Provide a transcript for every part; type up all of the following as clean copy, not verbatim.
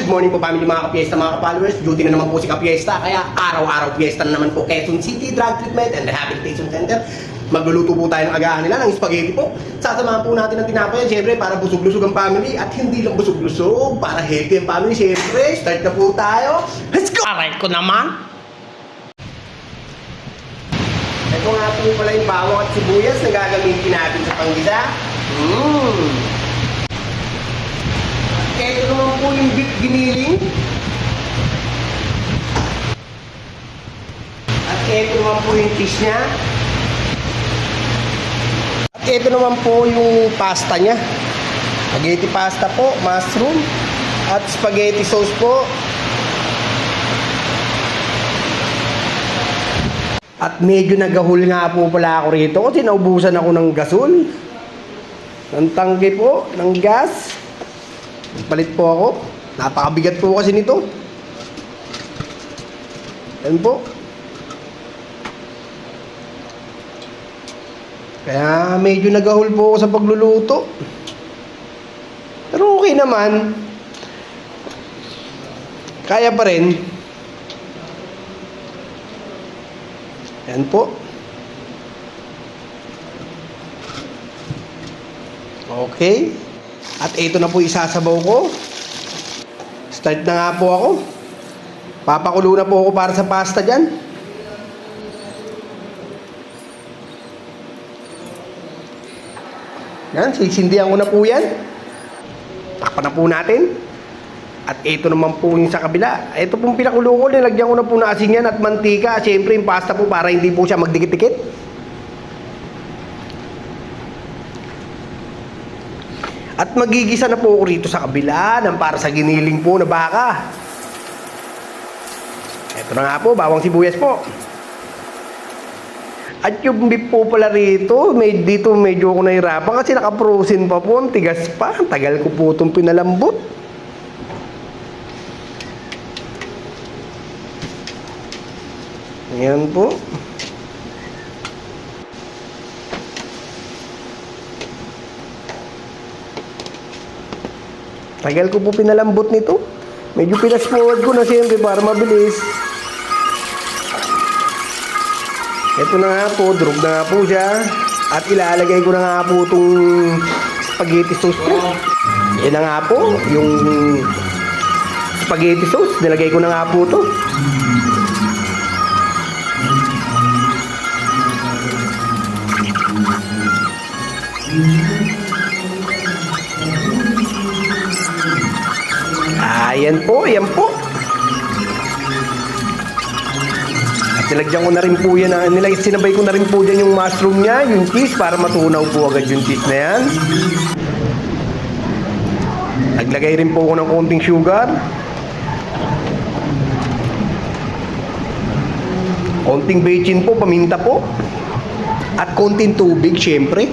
Good morning po family mga kapiesta, mga ka-followers. Duty na naman po si kapiesta, kaya araw-araw fiesta na naman po Quezon City Drug Treatment and Rehabilitation Center. Magluluto po tayo ng agahan nila ng spaghetti po. Sasamahan po natin ng tinapay, syempre para busog-lusog ang family. At hindi lang busog-lusog, para healthy ang family. Syempre, start na po tayo. Let's go! Aray ko naman! Ito nga po pala yung bawang at sibuyas na gagamitin natin sa panggisa. Ito naman po yung beef giniling. At ito naman po yung fish niya. At ito naman po yung pasta niya. Spaghetti pasta po, mushroom. At spaghetti sauce po. At medyo nagahul nga po pala ako rito kasi naubusan ako ng gasol. Ng tangke po, ng gas. Palit po ako. Napakabigat po kasi nito. Yan po. Kaya medyo nagahol po ako sa pagluluto. Pero okay naman. Kaya pa rin. Yan po. Okay. At ito na po isasabaw ko. Start na nga po ako. Papakulo na po ako para sa pasta dyan. Yan, sisindihan ko na po yan. Takpan na po natin. At ito naman po yung sa kabila. Ito pong pinakulo ko, nilagyan ko na po na asin yan at mantika. Siyempre yung pasta po para hindi po siya magdikit-dikit. At magigisa na po ako rito sa kabila ng para sa giniling po na baka. Ito na nga po, bawang sibuyas po. At yung beef po pala rito, dito medyo ako nahirapan kasi naka-frozen pa po, tigas pa. Tagal ko po itong pinalambot. Ayan po. Tagal ko po pinalambot nito. Medyo pinas-forward ko na siyempre para mabilis. Ito na nga po, durog na nga po siya. At ilalagay ko na nga po itong spaghetti sauce ko. Yan na nga po, yung spaghetti sauce. Nilagay ko na nga po ito. Ayan po, ayan po. At nilagyan ko na rin po yan. Sinabay ko na rin po dyan yung mushroom niya, yung cheese, para matunaw po agad yung cheese na yan. Naglagay rin po ako ng konting sugar. Konting bechin po, paminta po. At konting tubig, syempre.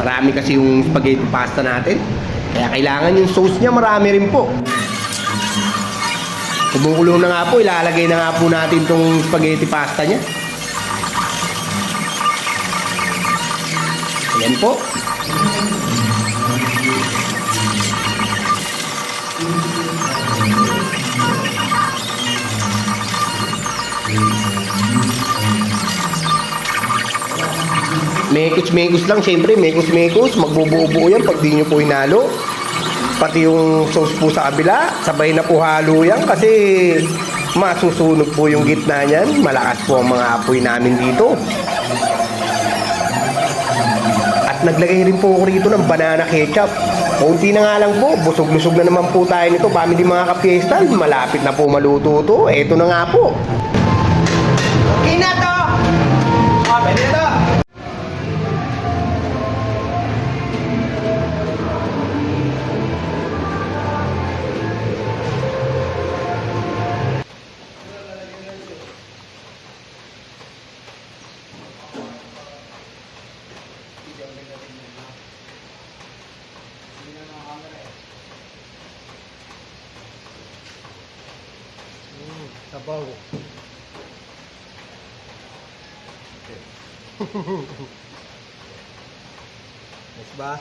Marami kasi yung spaghetti pasta natin. Kaya kailangan yung sauce niya marami rin po. Kumukulo na nga po, ilalagay na nga po natin itong spaghetti pasta niya. Ayan po. Mekos-mekos lang, syempre, mekos-mekos. Magbubuo-buo yan pag di nyo po hinalo. Pati yung sauce po sa kabila, sabay na po halo yan kasi masusunog po yung gitna niyan. Malakas po ang mga apoy namin dito. At naglagay rin po ako rito ng banana ketchup. Kunti na nga lang po, busog-lusog na naman po tayo nito. Family mga kapiesta, malapit na po maluto to. Eto na nga po. Okay na to! Pwede na to! Sabaw. Yes ba?